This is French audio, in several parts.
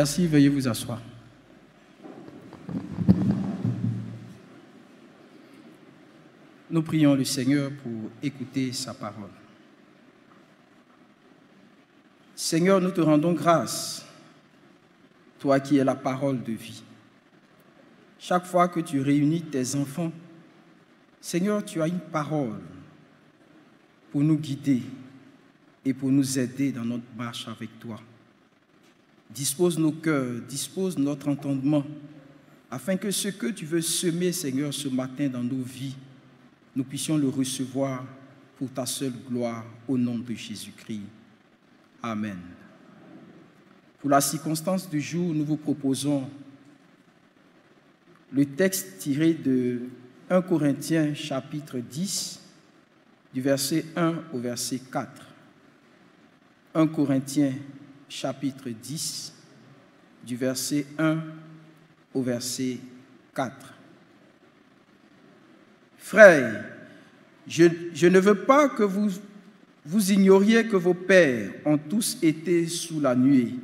Merci, veuillez vous asseoir. Nous prions le Seigneur pour écouter sa parole. Seigneur, nous te rendons grâce, toi qui es la parole de vie. Chaque fois que tu réunis tes enfants, Seigneur, tu as une parole pour nous guider et pour nous aider dans notre marche avec toi. Dispose nos cœurs, dispose notre entendement, afin que ce que tu veux semer, Seigneur, ce matin dans nos vies, nous puissions le recevoir pour ta seule gloire, au nom de Jésus-Christ. Amen. Pour la circonstance du jour, nous vous proposons le texte tiré de 1 Corinthiens chapitre 10, du verset 1 au verset 4. 1 Corinthiens chapitre 10, du verset 1 au verset 4. Frères, je ne veux pas que vous ignoriez que vos pères ont tous été sous la nuée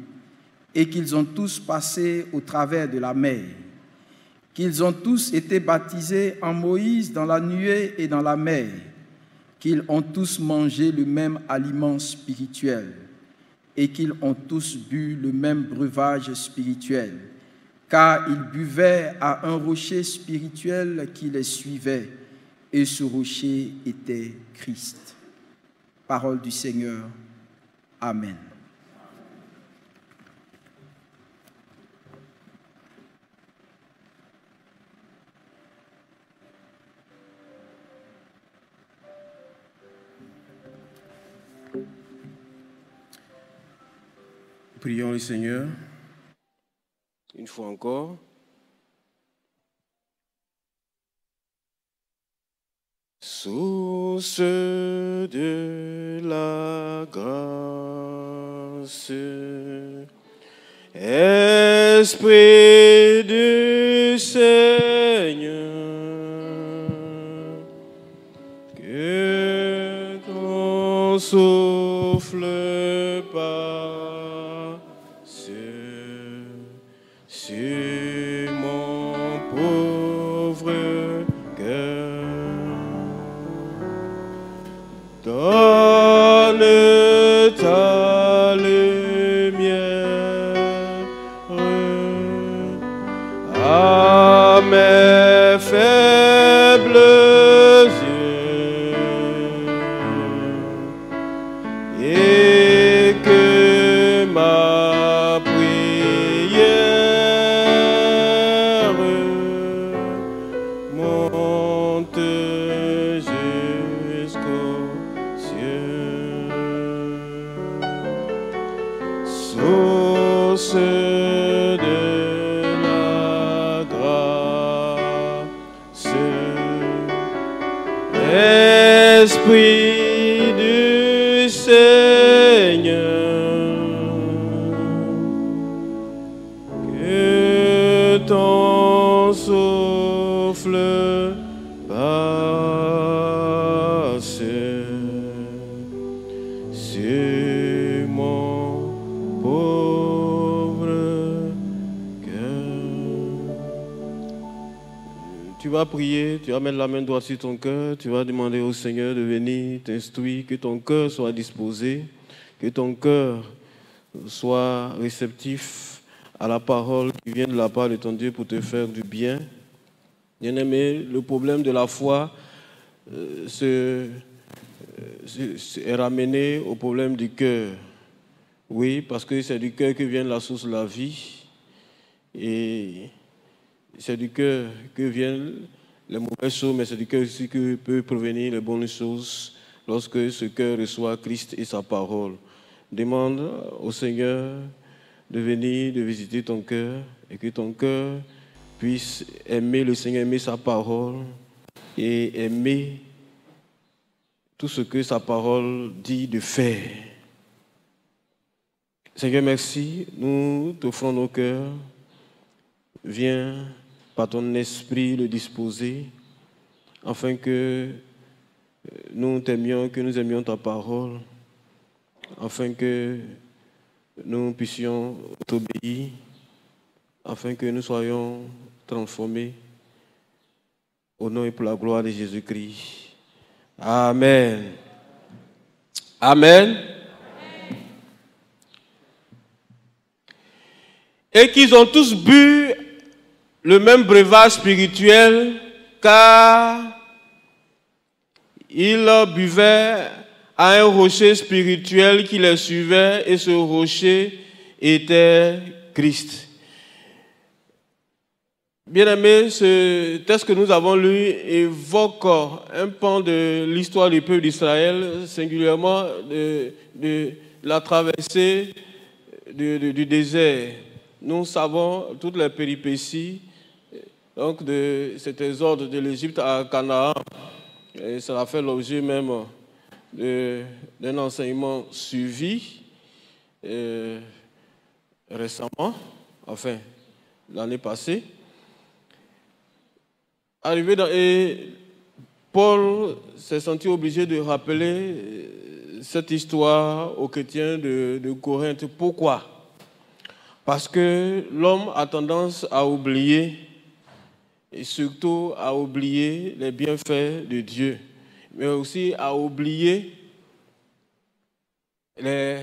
et qu'ils ont tous passé au travers de la mer, qu'ils ont tous été baptisés en Moïse dans la nuée et dans la mer, qu'ils ont tous mangé le même aliment spirituel et qu'ils ont tous bu le même breuvage spirituel, car ils buvaient à un rocher spirituel qui les suivait, et ce rocher était Christ. Parole du Seigneur. Amen. Prions le Seigneur. Une fois encore. Source de la grâce, Esprit du Seigneur, que ton souffle passe sur mon pauvre cœur. Donne ta lumière à mes faibles yeux et que ma prière monte jusqu'au source de la grâce, Esprit du Seigneur, que ton souffle passe sur mon pauvre cœur. Tu vas prier, tu vas mettre la main droite sur ton cœur, tu vas demander au Seigneur de venir t'instruire, que ton cœur soit disposé, que ton cœur soit réceptif à la parole qui vient de la part de ton Dieu pour te faire du bien. Bien-aimé, le problème de la foi est ramené au problème du cœur. Oui, parce que c'est du cœur que vient la source de la vie. Et c'est du cœur que viennent les mauvaises choses, mais c'est du cœur aussi que peut provenir les bonnes choses lorsque ce cœur reçoit Christ et sa parole. Demande au Seigneur de venir, de visiter ton cœur et que ton cœur puisse aimer le Seigneur, aimer sa parole et aimer tout ce que sa parole dit de faire. Seigneur, merci. Nous t'offrons nos cœurs. Viens par ton esprit le disposer, afin que nous t'aimions, que nous aimions ta parole, afin que nous puissions t'obéir afin que nous soyons transformés au nom et pour la gloire de Jésus-Christ. Amen. Amen. Et qu'ils ont tous bu le même breuvage spirituel, car ils buvaient à un rocher spirituel qui les suivait, et ce rocher était Christ. Bien-aimés, ce texte que nous avons lu évoque un pan de l'histoire du peuple d'Israël, singulièrement de la traversée du désert. Nous savons toutes les péripéties donc, de cet exode de l'Égypte à Canaan. Et ça a fait l'objet même d'un enseignement suivi récemment, enfin l'année passée. Et Paul s'est senti obligé de rappeler cette histoire aux chrétiens de Corinthe. Pourquoi? Parce que l'homme a tendance à oublier, et surtout à oublier les bienfaits de Dieu, mais aussi à oublier les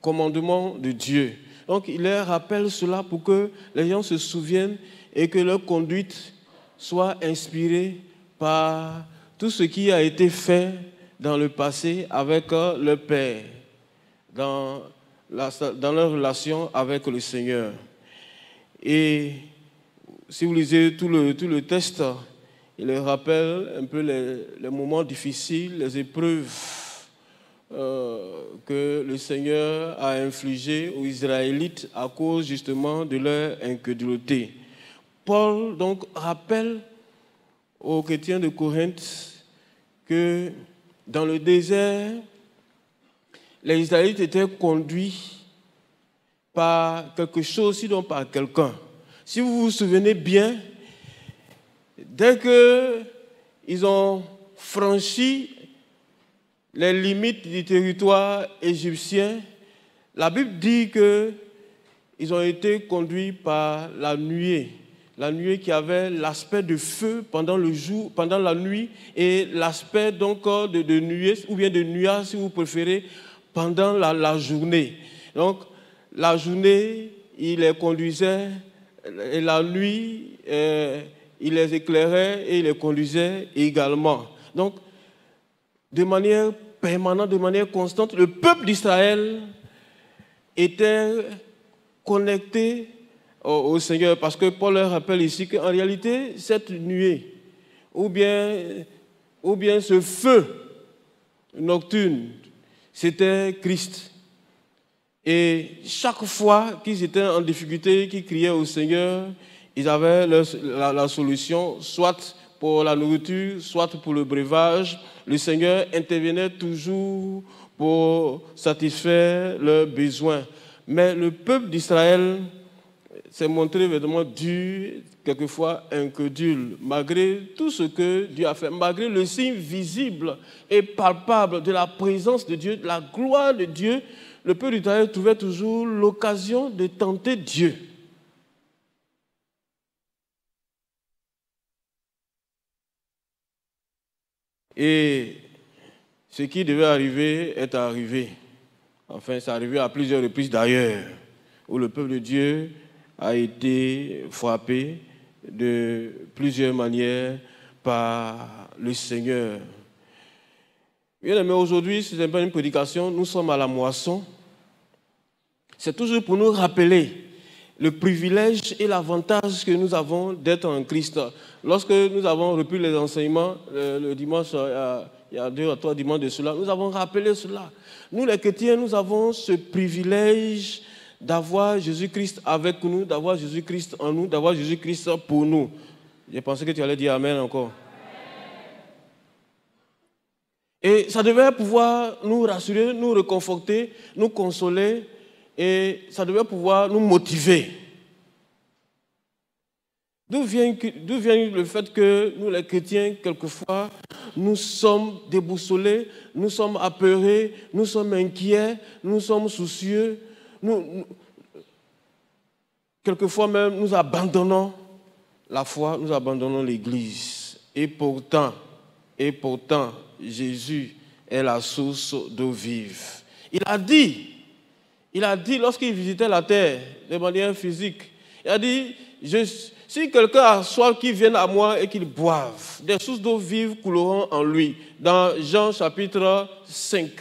commandements de Dieu. Donc il leur rappelle cela pour que les gens se souviennent et que leur conduite soit inspirée par tout ce qui a été fait dans le passé avec le Père, dans leur relation avec le Seigneur. Et si vous lisez tout le texte, il leur rappelle un peu les moments difficiles, les épreuves que le Seigneur a infligées aux Israélites à cause justement de leur incrédulité. Paul donc rappelle aux chrétiens de Corinthe que dans le désert, les Israélites étaient conduits par quelque chose, sinon par quelqu'un. Si vous vous souvenez bien, dès qu'ils ont franchi les limites du territoire égyptien, la Bible dit qu'ils ont été conduits par la nuée qui avait l'aspect de feu pendant le jour, pendant la nuit, et l'aspect donc de nuée, ou bien de nuage si vous préférez, pendant la journée. Donc la journée, il les conduisait, et la nuit, il les éclairait et il les conduisait également. Donc, de manière permanente, de manière constante, le peuple d'Israël était connecté au Seigneur, parce que Paul leur rappelle ici qu'en réalité, cette nuée, ou bien ce feu nocturne, c'était Christ. Et chaque fois qu'ils étaient en difficulté, qu'ils criaient au Seigneur, ils avaient la solution, soit pour la nourriture, soit pour le breuvage. Le Seigneur intervenait toujours pour satisfaire leurs besoins. Mais le peuple d'Israël s'est montré vraiment dur, quelquefois incrédule, malgré tout ce que Dieu a fait, malgré le signe visible et palpable de la présence de Dieu, de la gloire de Dieu. Le peuple d'Israël trouvait toujours l'occasion de tenter Dieu. Et ce qui devait arriver est arrivé. Enfin, c'est arrivé à plusieurs reprises d'ailleurs, où le peuple de Dieu a été frappé de plusieurs manières par le Seigneur. Bien, mais aujourd'hui, ce n'est pas une prédication, nous sommes à la moisson. C'est toujours pour nous rappeler le privilège et l'avantage que nous avons d'être en Christ. Lorsque nous avons repris les enseignements le dimanche, il y a 2 ou 3 dimanches de cela, nous avons rappelé cela. Nous, les chrétiens, nous avons ce privilège d'avoir Jésus-Christ avec nous, d'avoir Jésus-Christ en nous, d'avoir Jésus-Christ pour nous. J'ai pensé que tu allais dire Amen encore. Et ça devait pouvoir nous rassurer, nous réconforter, nous consoler, et ça devait pouvoir nous motiver. D'où vient le fait que nous, les chrétiens, quelquefois, nous sommes déboussolés, nous sommes apeurés, nous sommes inquiets, nous sommes soucieux. quelquefois même, nous abandonnons la foi, nous abandonnons l'Église. Et pourtant, Jésus est la source d'eau vive. Il a dit lorsqu'il visitait la terre de manière physique, il a dit, si quelqu'un a soif, qu'il vienne à moi et qu'il boive. Des sources d'eau vive couleront en lui. Dans Jean chapitre 5,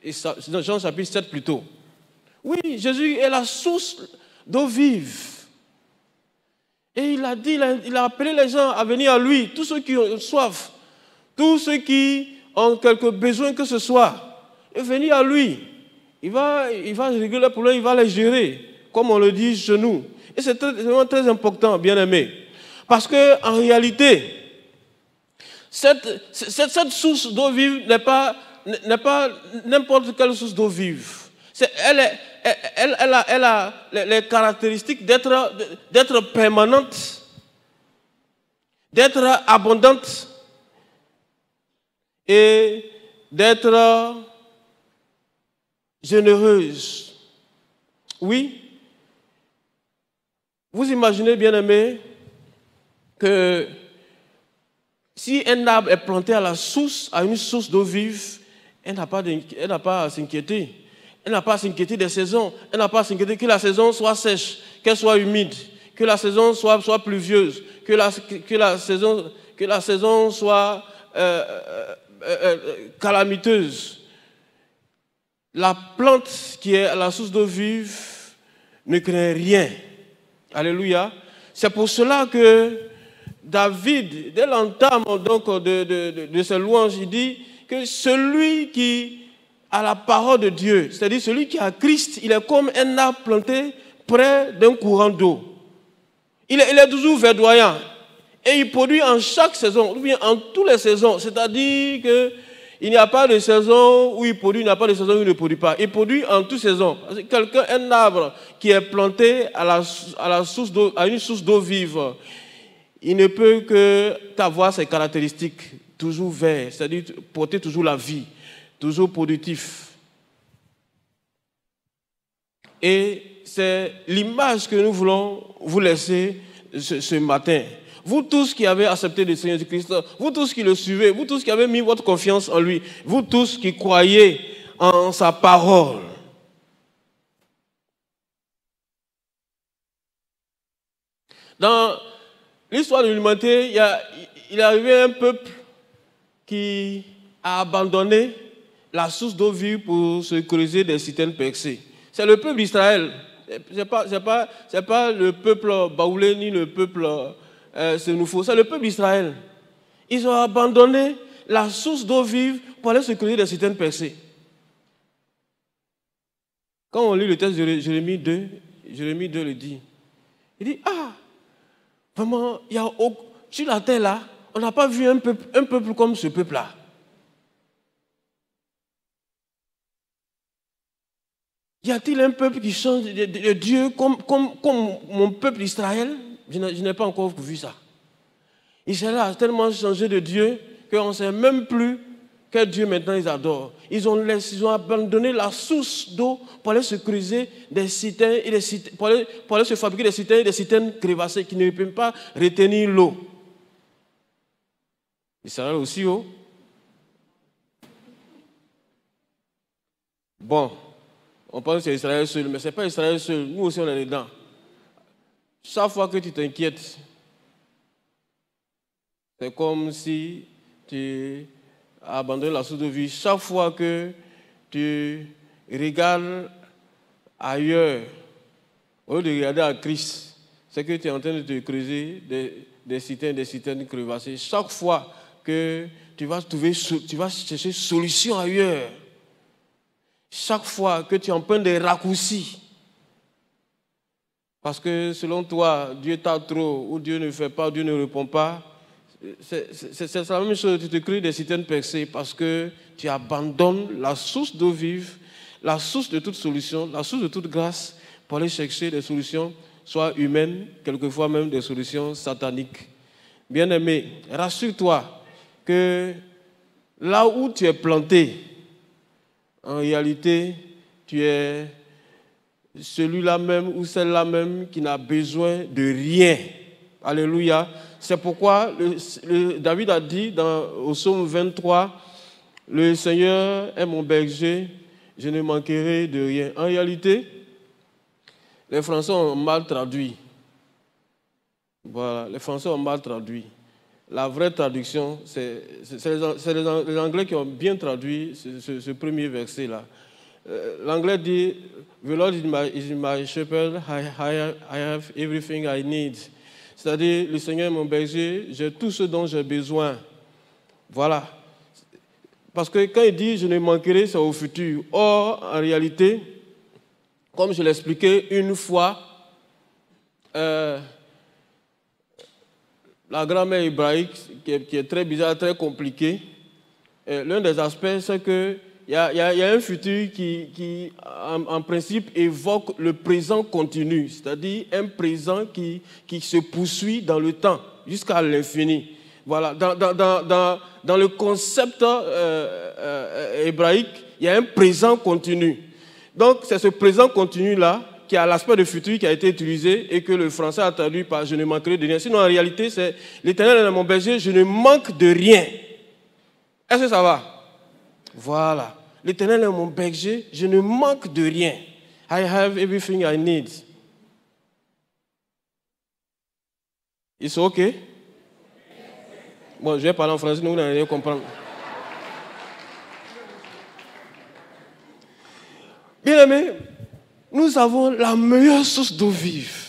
et dans Jean chapitre 7 plutôt. Oui, Jésus est la source d'eau vive. Et il a dit, il a appelé les gens à venir à lui, tous ceux qui ont soif, tous ceux qui ont quelque besoin que ce soit, et venir à lui. Il va régler les problèmes, il va les gérer, comme on le dit chez nous. Et c'est vraiment très important, bien-aimés. Parce qu'en réalité, cette source d'eau vive n'est pas n'importe quelle source d'eau vive. Elle a les caractéristiques d'être permanente, d'être abondante et d'être généreuse. Oui. Vous imaginez, bien-aimés, que si un arbre est planté à une source d'eau vive, elle n'a pas à s'inquiéter. Elle n'a pas à s'inquiéter des saisons. Elle n'a pas à s'inquiéter que la saison soit sèche, qu'elle soit humide, que la saison soit pluvieuse, que la saison soit calamiteuse. La plante qui est à la source d'eau vive ne craint rien. Alléluia. C'est pour cela que David, dès l'entame donc de ses louanges, il dit que celui qui a la parole de Dieu, c'est-à-dire celui qui a Christ, il est comme un arbre planté près d'un courant d'eau. Il est toujours verdoyant et il produit en chaque saison, ou bien en toutes les saisons. C'est-à-dire qu'il n'y a pas de saison où il produit, il n'y a pas de saison où il ne produit pas. Il produit en toutes saisons. Un arbre qui est planté à une source d'eau vive, il ne peut qu'avoir ses caractéristiques, toujours vert, c'est-à-dire porter toujours la vie, toujours productif. Et c'est l'image que nous voulons vous laisser ce matin. Vous tous qui avez accepté le Seigneur Jésus-Christ, vous tous qui le suivez, vous tous qui avez mis votre confiance en lui, vous tous qui croyez en sa parole. Dans l'histoire de l'humanité, il est arrivé un peuple qui a abandonné la source d'eau vive pour se creuser des citernes percées. C'est le peuple d'Israël. Ce n'est pas le peuple baoulé ni le peuple sénoufo. C'est le peuple d'Israël. Ils ont abandonné la source d'eau vive pour aller se creuser des citernes percées. Quand on lit le texte de Jérémie 2 le dit. Il dit, vraiment, sur la terre là, on n'a pas vu un peuple comme ce peuple-là. Y a-t-il un peuple qui change de Dieu comme mon peuple Israël? Je n'ai pas encore vu ça. Israël a tellement changé de Dieu qu'on ne sait même plus quel Dieu maintenant ils adorent. Ils ont abandonné la source d'eau pour aller se creuser des citernes, pour aller se fabriquer des citernes crevassées qui ne peuvent pas retenir l'eau. Israël aussi, oh. Bon. On pense que c'est Israël seul, mais ce n'est pas Israël seul. Nous aussi, on est dedans. Chaque fois que tu t'inquiètes, c'est comme si tu as abandonné la source de vie. Chaque fois que tu regardes ailleurs, au lieu de regarder à Christ, c'est que tu es en train de te creuser des citernes crevassées. Chaque fois que tu vas chercher solution ailleurs, chaque fois que tu empruntes des raccourcis, parce que selon toi, Dieu t'a trop, ou Dieu ne fait pas, Dieu ne répond pas, c'est la même chose, tu te crées des citernes percées parce que tu abandonnes la source d'eau vive, la source de toute solution, la source de toute grâce, pour aller chercher des solutions, soit humaines, quelquefois même des solutions sataniques. Bien-aimé, rassure-toi que là où tu es planté, en réalité, tu es celui-là même ou celle-là même qui n'a besoin de rien. Alléluia. C'est pourquoi David a dit au psaume 23, « Le Seigneur est mon berger, je ne manquerai de rien. » En réalité, les Français ont mal traduit. Voilà, les Français ont mal traduit. La vraie traduction, c'est les Anglais qui ont bien traduit ce premier verset-là. L'anglais dit, « The Lord is my shepherd, I have everything I need. » C'est-à-dire, le Seigneur est mon berger, j'ai tout ce dont j'ai besoin. Voilà. Parce que quand il dit « je ne manquerai », c'est au futur. Or, en réalité, comme je l'expliquais une fois, la grammaire hébraïque, qui est très bizarre, très compliquée, l'un des aspects, c'est qu'il y a un futur qui en principe, évoque le présent continu, c'est-à-dire un présent qui se poursuit dans le temps, jusqu'à l'infini. Voilà. Dans le concept hébraïque, il y a un présent continu. Donc, c'est ce présent continu-là qui a l'aspect de futur qui a été utilisé et que le français a traduit par « je ne manquerai de rien ». Sinon, en réalité, c'est « l'Éternel est mon berger, je ne manque de rien ». Est-ce que ça va? Voilà. L'Éternel est mon berger, je ne manque de rien. I have everything I need. It's okay? Bon, je vais parler en français, nous n'allons rien comprendre. Bien aimé, nous avons la meilleure source d'eau vive.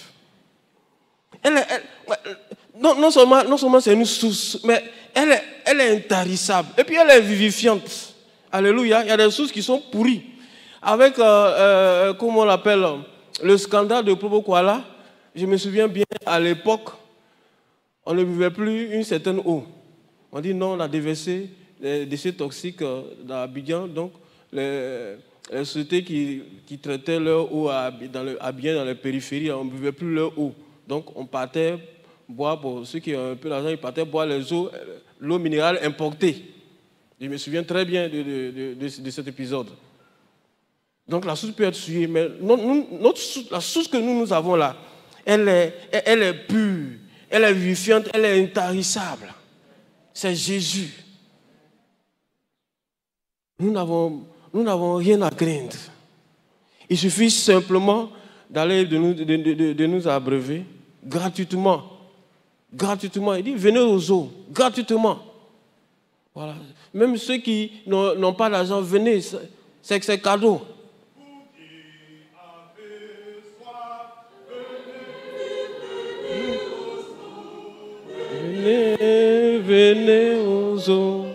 Non seulement c'est une source, mais elle est intarissable. Et puis elle est vivifiante. Alléluia. Il y a des sources qui sont pourries. Avec, comment on l'appelle, le scandale de Provo Kuala, je me souviens bien, à l'époque, on ne buvait plus une certaine eau. On dit non, on a déversé des déchets toxiques dans Abidjan. Donc, les sociétés qui traitaient leur eau bien dans les périphéries, on ne buvait plus leur eau. Donc, on partait boire, pour ceux qui ont un peu d'argent, ils partaient boire l'eau minérale importée. Je me souviens très bien de cet épisode. Donc, la source peut être souillée, mais la source que nous avons là, elle est pure, elle est vivifiante, elle est intarissable. C'est Jésus. Nous n'avons rien à craindre. Il suffit simplement d'aller de nous abreuver gratuitement. Gratuitement. Il dit, venez aux eaux, gratuitement. Voilà. Même ceux qui n'ont pas d'argent, venez, c'est cadeau. Venez aux eaux.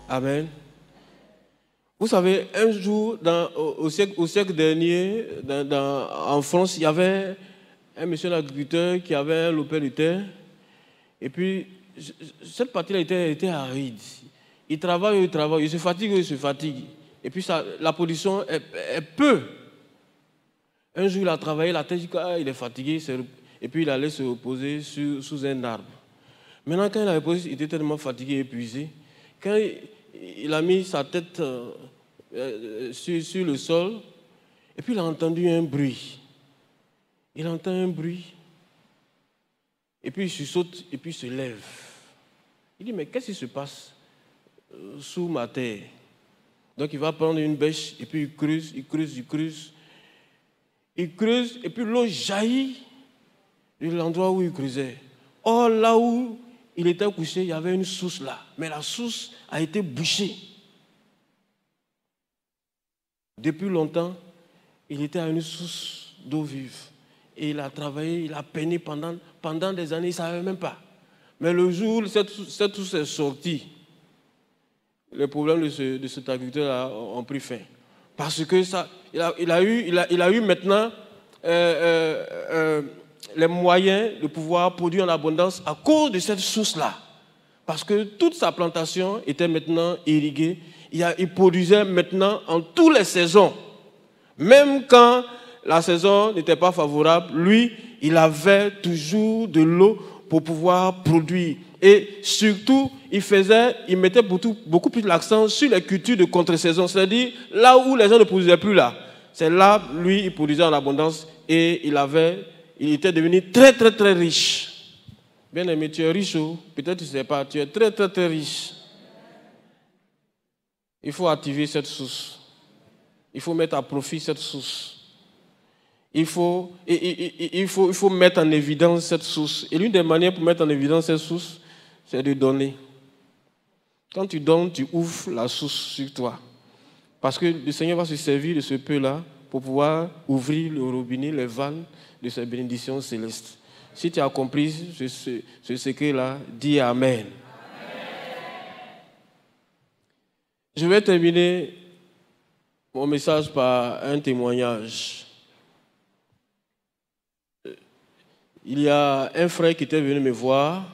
Amen. Vous savez, un jour, au siècle dernier, en France, il y avait un monsieur l'agriculteur qui avait un lopin de terre. Et puis, cette partie-là était aride. Il travaille, il se fatigue. Et puis, la production est peu. Un jour, il a travaillé, la tête, il est fatigué. Et puis, il allait se reposer sous un arbre. Maintenant, quand il a reposé, il était tellement fatigué et épuisé. Quand il a mis sa tête sur le sol, et puis il a entendu un bruit. Il entend un bruit, et puis il saute, et puis il se lève. Il dit, mais qu'est-ce qui se passe sous ma terre? Donc il va prendre une bêche, et puis il creuse. Il creuse, et puis l'eau jaillit de l'endroit où il creusait. Or, là où il était couché, il y avait une source là. Mais la source a été bouchée. Depuis longtemps, il était à une source d'eau vive. Et il a travaillé, il a peiné pendant des années, il ne savait même pas. Mais le jour où cette source est sortie, les problèmes de cet agriculteur ont pris fin. Parce que il a eu maintenant les moyens de pouvoir produire en abondance à cause de cette source-là. Parce que toute sa plantation était maintenant irriguée. Il produisait maintenant en toutes les saisons. Même quand la saison n'était pas favorable, lui, il avait toujours de l'eau pour pouvoir produire. Et surtout, il mettait beaucoup plus l'accent sur les cultures de contre-saison. C'est-à-dire, là où les gens ne produisaient plus là, c'est là, lui, il produisait en abondance et il était devenu très, très, très riche. Bien aimé, tu es riche, peut-être tu ne sais pas, tu es très, très, très riche. Il faut activer cette source. Il faut mettre à profit cette source. Il faut mettre en évidence cette source. Et l'une des manières pour mettre en évidence cette source, c'est de donner. Quand tu donnes, tu ouvres la source sur toi. Parce que le Seigneur va se servir de ce peu-là pour pouvoir ouvrir le robinet, les vannes de ses bénédictions célestes. Si tu as compris ce secret-là, dis Amen. Je vais terminer mon message par un témoignage. Il y a un frère qui était venu me voir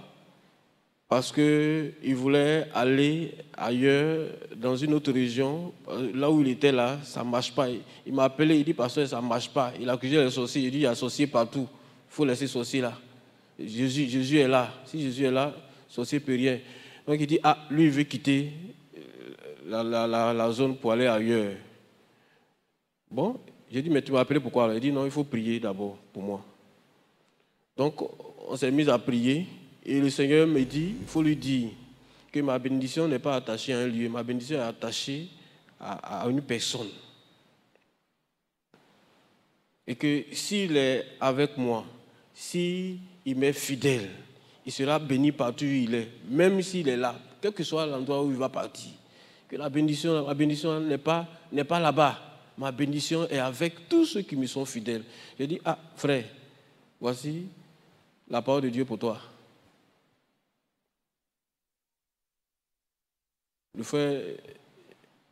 parce qu'il voulait aller ailleurs, dans une autre région. Là où il était là, ça ne marche pas. Il m'a appelé, il dit, pasteur, ça ne marche pas. Il a accusé les sorciers, il dit, il y a sorciers partout. Il faut laisser sorcier là. Jésus est là. Si Jésus est là, sorcier ne peut rien. Donc il dit, lui il veut quitter la zone pour aller ailleurs. Bon, j'ai dit, mais tu m'as appelé pourquoi? Il dit, non, il faut prier d'abord pour moi. Donc on s'est mis à prier et le Seigneur me dit, il faut lui dire que ma bénédiction n'est pas attachée à un lieu, ma bénédiction est attachée à une personne. Et que s'il est avec moi, s'il m'est fidèle, il sera béni partout où il est, même s'il est là, quel que soit l'endroit où il va partir. Que ma bénédiction n'est pas là-bas. Ma bénédiction est avec tous ceux qui me sont fidèles. J'ai dit, frère, voici la parole de Dieu pour toi. Le frère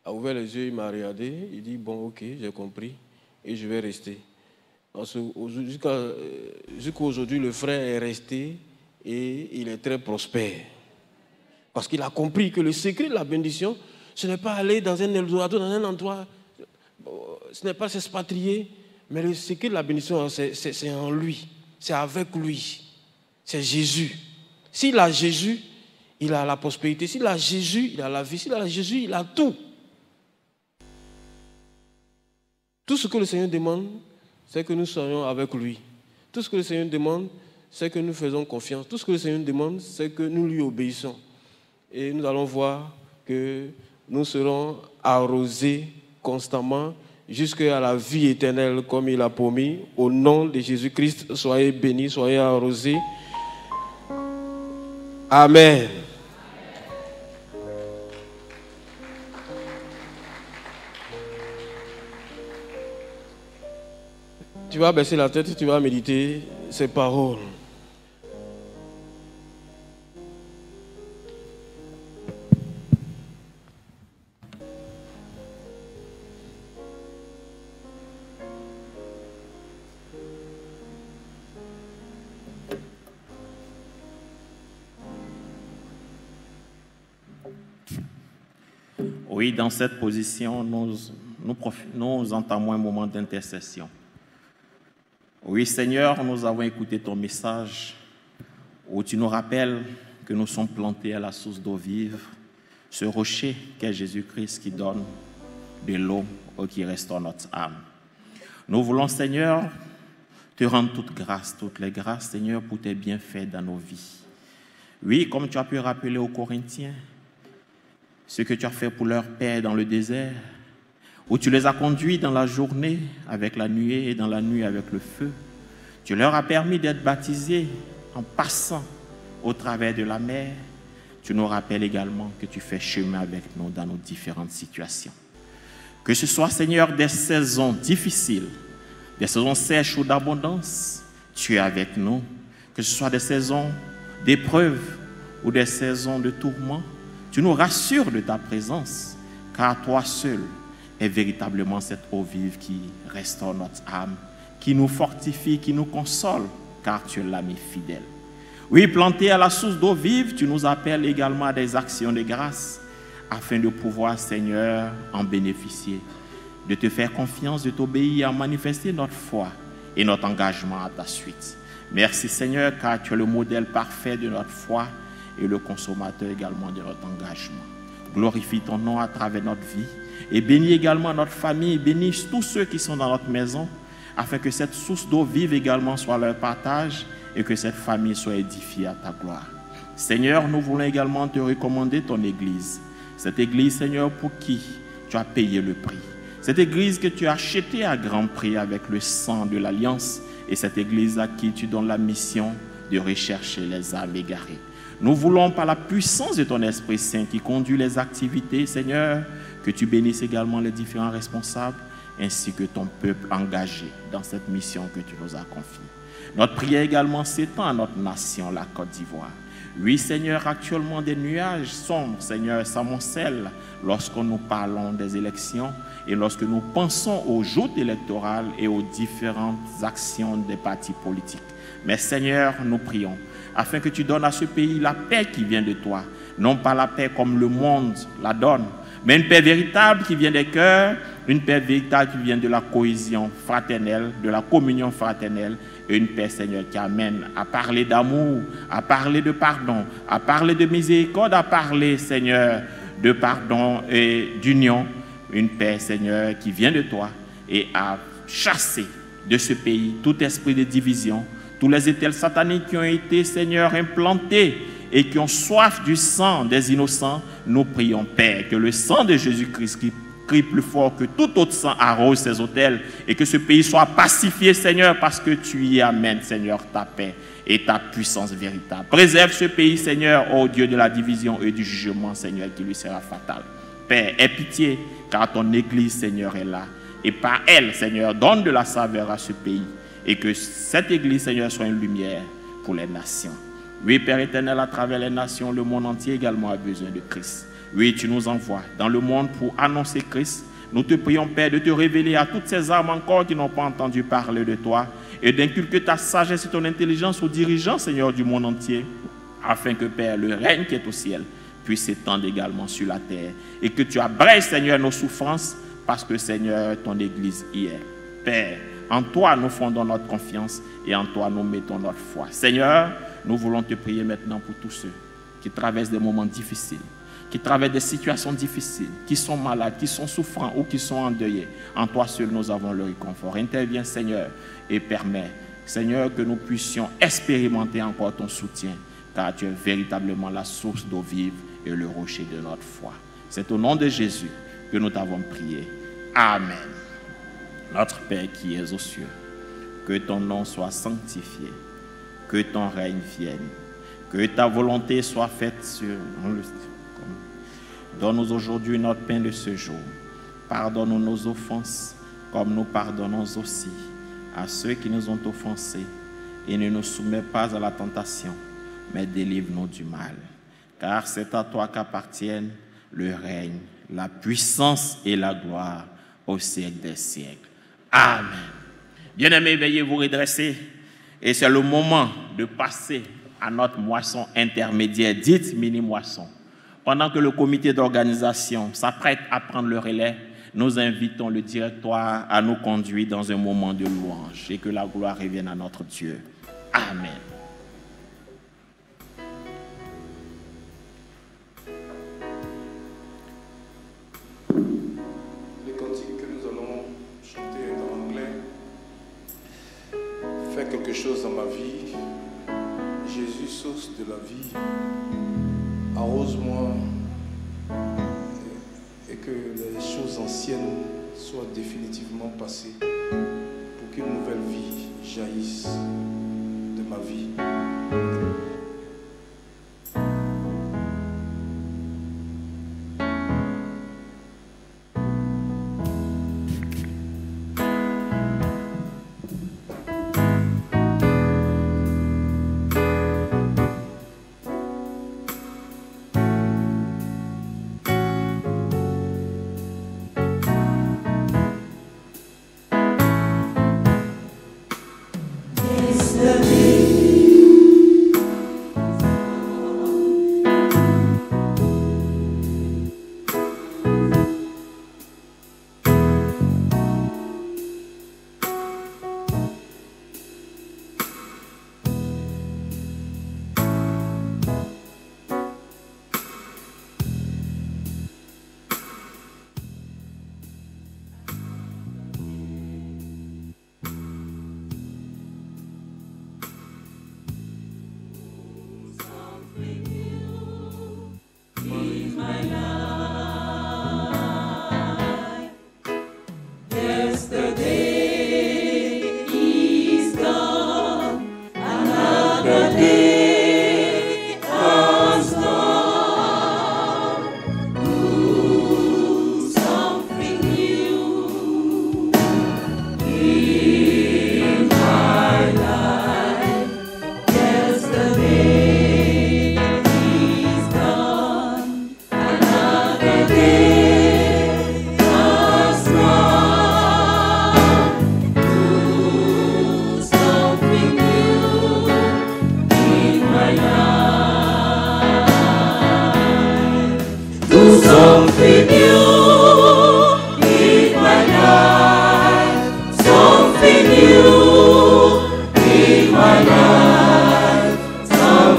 a ouvert les yeux, il m'a regardé, il dit, bon, ok, j'ai compris, et je vais rester. Jusqu'à aujourd'hui, le frère est resté et il est très prospère. Parce qu'il a compris que le secret de la bénédiction, ce n'est pas aller dans un Eldorado, dans un endroit, ce n'est pas s'expatrier, mais le secret de la bénédiction, c'est en lui, c'est avec lui, c'est Jésus. S'il a Jésus, il a la prospérité. S'il a Jésus, il a la vie. S'il a Jésus, il a tout. Tout ce que le Seigneur demande, c'est que nous soyons avec lui. Tout ce que le Seigneur demande, c'est que nous faisons confiance. Tout ce que le Seigneur demande, c'est que nous lui obéissons. Et nous allons voir que nous serons arrosés constamment jusqu'à la vie éternelle, comme il a promis. Au nom de Jésus-Christ, soyez bénis, soyez arrosés. Amen. Tu vas baisser la tête, tu vas méditer ces paroles. Oui, dans cette position, nous entamons un moment d'intercession. Oui, Seigneur, nous avons écouté ton message où tu nous rappelles que nous sommes plantés à la source d'eau vive, ce rocher qu'est Jésus-Christ qui donne de l'eau qui restaure notre âme. Nous voulons, Seigneur, te rendre toutes les grâces, Seigneur, pour tes bienfaits dans nos vies. Oui, comme tu as pu rappeler aux Corinthiens, ce que tu as fait pour leur Père dans le désert, où tu les as conduits dans la journée avec la nuée et dans la nuit avec le feu. Tu leur as permis d'être baptisés en passant au travers de la mer. Tu nous rappelles également que tu fais chemin avec nous dans nos différentes situations. Que ce soit, Seigneur, des saisons difficiles, des saisons sèches ou d'abondance, tu es avec nous. Que ce soit des saisons d'épreuves ou des saisons de tourments, tu nous rassures de ta présence, car toi seul est véritablement cette eau vive qui restaure notre âme, qui nous fortifie, qui nous console, car tu es l'ami fidèle. Oui, planté à la source d'eau vive, tu nous appelles également à des actions de grâce afin de pouvoir, Seigneur, en bénéficier, de te faire confiance, de t'obéir et à manifester notre foi et notre engagement à ta suite. Merci, Seigneur, car tu es le modèle parfait de notre foi et le consommateur également de notre engagement. Glorifie ton nom à travers notre vie et bénis également notre famille, bénis tous ceux qui sont dans notre maison, afin que cette source d'eau vive également soit leur partage et que cette famille soit édifiée à ta gloire. Seigneur, nous voulons également te recommander ton Église. Cette Église, Seigneur, pour qui tu as payé le prix. Cette Église que tu as achetée à grand prix avec le sang de l'Alliance et cette Église à qui tu donnes la mission de rechercher les âmes égarées. Nous voulons, par la puissance de ton Esprit Saint qui conduit les activités, Seigneur, que tu bénisses également les différents responsables ainsi que ton peuple engagé dans cette mission que tu nous as confiée. Notre prière également s'étend à notre nation, la Côte d'Ivoire. Oui, Seigneur, actuellement des nuages sombres, Seigneur, s'amoncellent lorsque nous parlons des élections et lorsque nous pensons aux joutes électorales et aux différentes actions des partis politiques. Mais Seigneur, nous prions afin que tu donnes à ce pays la paix qui vient de toi, non pas la paix comme le monde la donne, mais une paix véritable qui vient des cœurs, une paix véritable qui vient de la cohésion fraternelle, de la communion fraternelle, et une paix, Seigneur, qui amène à parler d'amour, à parler de pardon, à parler de miséricorde, à parler, Seigneur, de pardon et d'union. Une paix, Seigneur, qui vient de toi et à chasser de ce pays tout esprit de division, tous les étels sataniques qui ont été, Seigneur, implantés et qui ont soif du sang des innocents. Nous prions, Père, que le sang de Jésus-Christ qui crie plus fort que tout autre sang arrose ces autels et que ce pays soit pacifié, Seigneur, parce que tu y amènes, Seigneur, ta paix et ta puissance véritable. Préserve ce pays, Seigneur, ô Dieu de la division et du jugement, Seigneur, qui lui sera fatal. Père, aie pitié, car ton Église, Seigneur, est là. Et par elle, Seigneur, donne de la saveur à ce pays et que cette Église, Seigneur, soit une lumière pour les nations. Oui, Père éternel, à travers les nations, le monde entier également a besoin de Christ. Oui, tu nous envoies dans le monde pour annoncer Christ. Nous te prions, Père, de te révéler à toutes ces âmes encore qui n'ont pas entendu parler de toi et d'inculquer ta sagesse et ton intelligence aux dirigeants, Seigneur, du monde entier, afin que, Père, le règne qui est au ciel puisse s'étendre également sur la terre et que tu abrèges, Seigneur, nos souffrances parce que, Seigneur, ton Église y est. Père, en toi, nous fondons notre confiance et en toi, nous mettons notre foi. Seigneur, nous voulons te prier maintenant pour tous ceux qui traversent des moments difficiles, qui traversent des situations difficiles, qui sont malades, qui sont souffrants ou qui sont endeuillés. En toi seul, nous avons le réconfort. Interviens, Seigneur, et permets, Seigneur, que nous puissions expérimenter encore ton soutien, car tu es véritablement la source d'eau vive et le rocher de notre foi. C'est au nom de Jésus que nous t'avons prié. Amen. Notre Père qui es aux cieux, que ton nom soit sanctifié, que ton règne vienne, que ta volonté soit faite sur le ciel. Donne-nous aujourd'hui notre pain de ce jour. Pardonne-nous nos offenses, comme nous pardonnons aussi à ceux qui nous ont offensés. Et ne nous soumets pas à la tentation, mais délivre-nous du mal. Car c'est à toi qu'appartiennent le règne, la puissance et la gloire au siècle des siècles. Amen. Bien-aimés, veuillez vous redresser. Et c'est le moment de passer à notre moisson intermédiaire, dite mini-moisson. Pendant que le comité d'organisation s'apprête à prendre le relais, nous invitons le directoire à nous conduire dans un moment de louange et que la gloire revienne à notre Dieu. Amen. Les cantiques que nous allons chanter en anglais. Fais quelque chose dans ma vie. Jésus, source de la vie. Arrose-moi et que les choses anciennes soient définitivement passées pour qu'une nouvelle vie jaillisse de ma vie.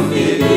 something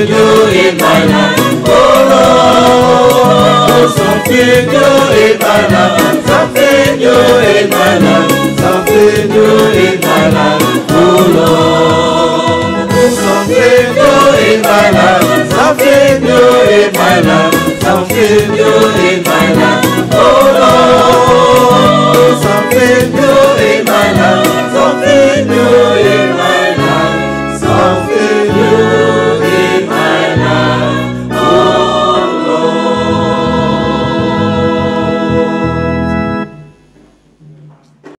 new in my life. Oh, something new in my life. Something new in my life. Something new in my life. Oh Lord, something new in my life. Something new in my life. Something new in my life.